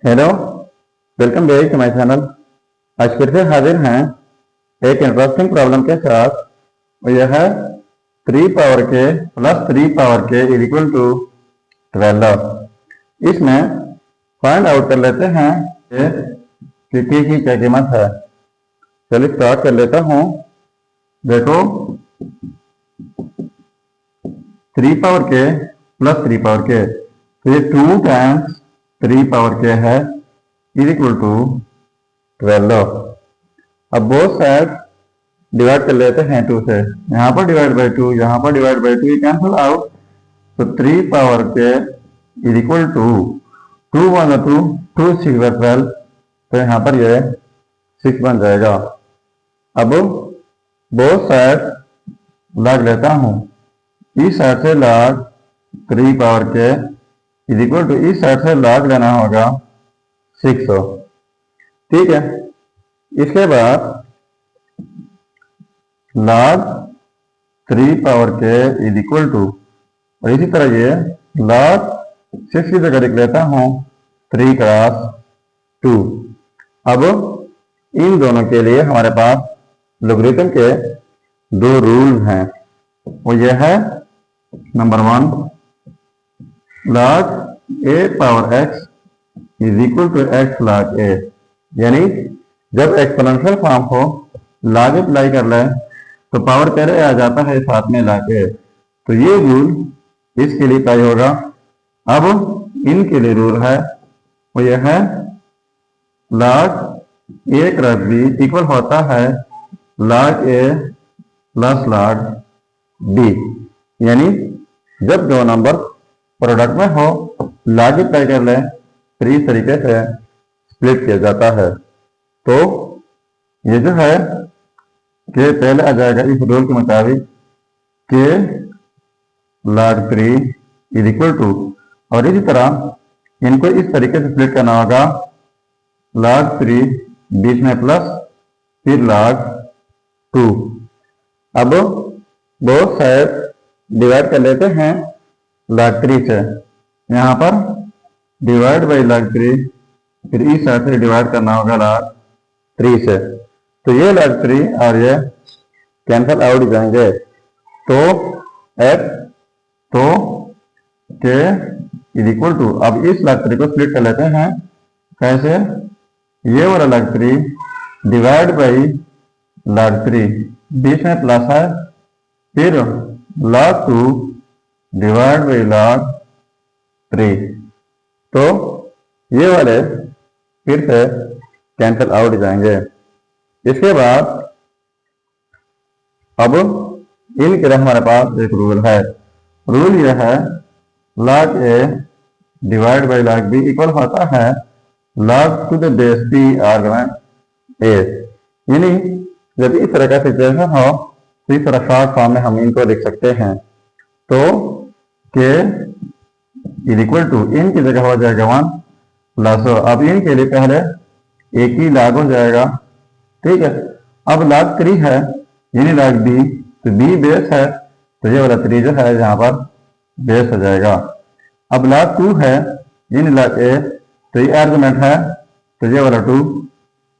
Hello, welcome back to my channel. आज फिर से हाजिर हैं एक इंटरेस्टिंग प्रॉब्लम के साथ। और यह है 3 पावर के प्लस 3 पावर के इज इक्वल टू 12। इसमें फाइंड आउट कर लेते हैं कि t की क्या कीमत है। चलिए स्टार्ट कर लेता हूँ। देखो 3 पावर के प्लस 3 पावर के, तो ये 2 टाइम्स 3 पावर के है इज इक्वल टू 12। अब बोथ साइड डिवाइड कर लेते हैं 2 से। यहाँ पर डिवाइड बाई 2, यहाँ पर डिवाइड बाई 2, ये कैंसिल आउट। तो 3 पावर के इज इक्वल टू 2 1 2 2 6 12, तो यहाँ पर ये 6 बन जाएगा। अब बोथ साइड लॉग लेता हूँ। इस साइड से लॉग 3 पावर के इज इक्वल टू इस साइड से लॉग लेना होगा 600। ठीक है, इसके बाद लॉग 3 पावर के इज इक्वल टू, और इसी तरह ये लॉग 6 की जगह लिख लेता हूँ 3 क्रॉस 2। अब इन दोनों के लिए हमारे पास लोगरिथम के 2 रूल हैं। वो ये है number 1, log a power x is equal to x log a। यानी जब एक्सपोनेंशियल फॉर्म को log अप्लाई कर लें तो पावर पहले आ जाता है साथ में log a। तो ये रूल इसके लिए अप्लाई होगा। अब इनके लिए रूल है, वो ये है log a cross b equal होता है log a plus log b। यानी जब दो नंबर प्रोडक्ट में हो लॉग अप्लाई कर लें फिर इस तरीके से स्प्लिट किया जाता है। तो ये जो है कि पहले आ जाएगा इस रूल के मुताबिक के log 3 इज इक्वल टू, और इसी तरह इनको इस तरीके से स्प्लिट करना होगा log 3 बीच में प्लस फिर log 2। अब बोथ साइड डिवाइड कर लेते हैं log 3 से। यहाँ पर डिवाइड बाई log 3, फिर इस साइड से डिवाइड करना होगा log 3 से। तो ये log 3 और ये कैंसल आउट जाएंगे। तो x तो के इज इक्वल टू, अब इस log 3 को स्प्लिट कर लेते हैं। कैसे? ये वाला log 3 डिवाइड बाई log 3, बीच में प्लस है, फिर log 2 डिवाइड बाई log 3। तो ये वाले फिर से कैंसल आउट जाएंगे। इसके बाद अब इनके लिए हमारे पास एक रूल है। रूल यह है log a divide by log b equal होता है log to the base b argument a। यानी जब इस तरह का सिचुएशन हो तो इस तरह शॉर्ट फॉर्म में हम इनको लिख सकते हैं। तो के इज इक्वल टू, इनकी जगह हो जाएगा 1 प्लस, अब इनके लिए पहले एक ही log हो जाएगा। ठीक है, अब log 3 है यानी log b, तो b बेस है तो ये वाला 3 जो है यहाँ पर बेस हो जाएगा। अब log 2 है यानी log a, तो ये आर्गुमेंट है तो ये वाला 2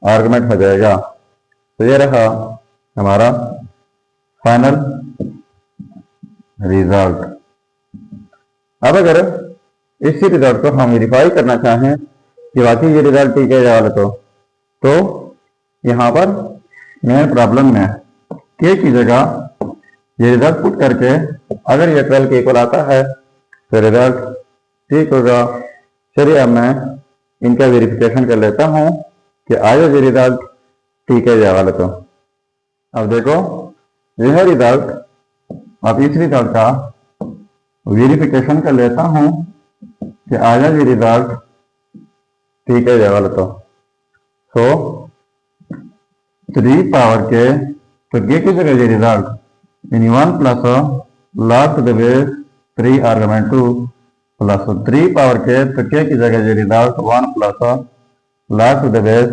आर्गुमेंट हो जाएगा। तो ये रहा हमारा फाइनल रिजल्ट। अब अगर इसी रिजल्ट को हम वेरीफाई करना चाहें कि वाकई ये रिजल्ट ठीक है या गलत हो, तो यहाँ पर मेन प्रॉब्लम में के की जगह ये रिजल्ट पुट करके अगर ये 12 के इक्वल आता है तो रिजल्ट ठीक होगा। चलिए अब मैं इनका वेरिफिकेशन कर लेता हूँ कि आया ये रिजल्ट ठीक है या गलत हो। अब देखो यह रिजल्ट, अब इस रिजल्ट का वेरिफिकेशन कर लेता हूँ कि आया ये रिजल्ट ठीक है या गलत हो। तो 3 पावर के, तो के की जगह ये रिजल्ट यानी 1 plus log to the base 3 argument 2 plus 3 power k, तो के की जगह ये result 1 plus log to the base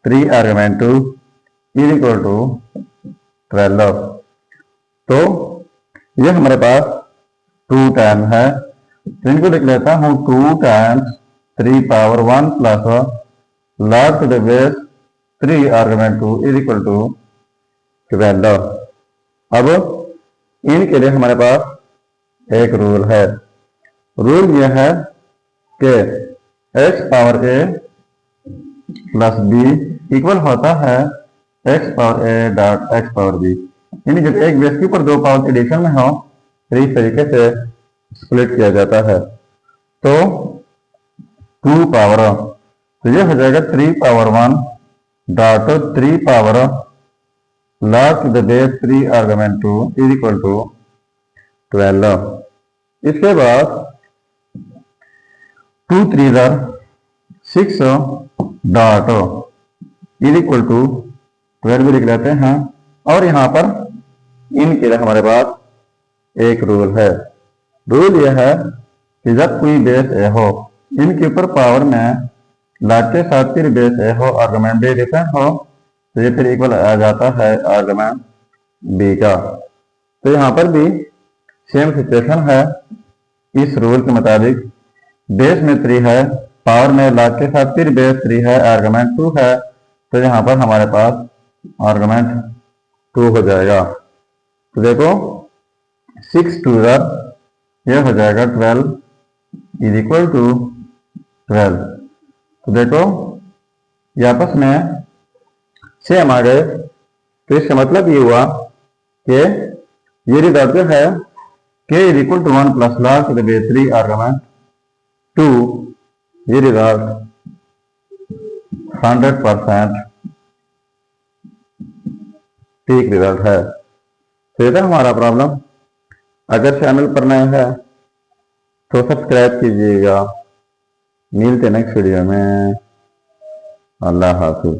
3 argument 2 is equal to 12। तो ये हमारे पास 2 टाइम है, तो इनको लिख लेता हूँ 2 times 3 power 1 plus log to the base 3 argument 2 is equal to 12। अब इनके लिए हमारे पास एक रूल है। रूल यह है कि x power a plus b equal होता है x power a dot x power b। यानी जब एक बेस के ऊपर दो पावर एडिशन में हो तो इस तरीके से स्प्लिट किया जाता है। तो 2 पावर, तो ये हो जाएगा 3 power 1 dot 3 power log to the base 3 argument 2 is equal to 12। इसके बाद 2 3 6 डॉट इज इक्वल टू 12 लिख लेते हैं। और यहाँ पर इनके लिए हमारे पास एक रूल है। रूल यह है कि जब कोई बेस ए हो, इनके ऊपर पावर में log के साथ फिर बेस ए हो, आर्गुमेंट बी डिफरेंट हो, तो ये फिर इक्वल आ जाता है आर्गुमेंट बी का। तो यहाँ पर भी सेम सिचुएशन है। इस रूल के मुताबिक बेस में 3 है, पावर में log के साथ फिर बेस 3 है, आर्गुमेंट 2 है, तो यहाँ पर हमारे पास आर्गुमेंट 2 हो जाएगा। तो देखो 6 2 ये हो जाएगा 12 इज इक्वल टू 12। तो देखो ये आपस में सेम आ गए। तो इसका मतलब ये हुआ कि ये रिजल्ट जो है k is equal to 1 plus log to the base 3 argument 2, ये रिजल्ट 100% ठीक रिजल्ट है। तो ये था हमारा प्रॉब्लम। अगर चैनल पर नया है तो सब्सक्राइब कीजिएगा। मिलते नेक्स्ट वीडियो में। अल्लाह हाफिज।